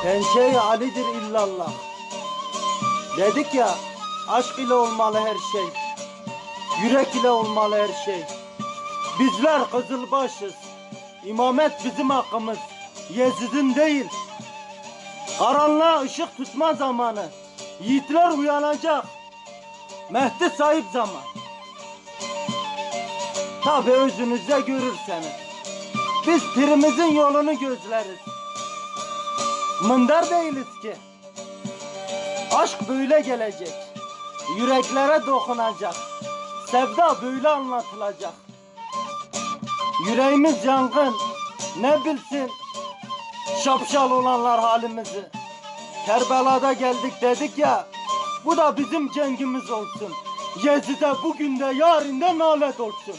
Pençe-i Ali'dir illallah. Dedik ya, aşk ile olmalı her şey. Yürek ile olmalı her şey. Bizler Kızılbaşız. İmamet bizim hakkımız. Yezid'in değil. Karanlığa ışık tutma zamanı. Yiğitler uyanacak. Mehdi sahip zaman. Tabi özünüzde görürseniz. Biz pirimizin yolunu gözleriz. Mındar değiliz ki. Aşk böyle gelecek. Yüreklere dokunacak. Sevda böyle anlatılacak. Yüreğimiz yangın. Ne bilsin şapşal olanlar halimizi. Kerbela'da geldik dedik ya. Bu da bizim cengimiz olsun. Yezid'e bugün de yarın da nalet olsun.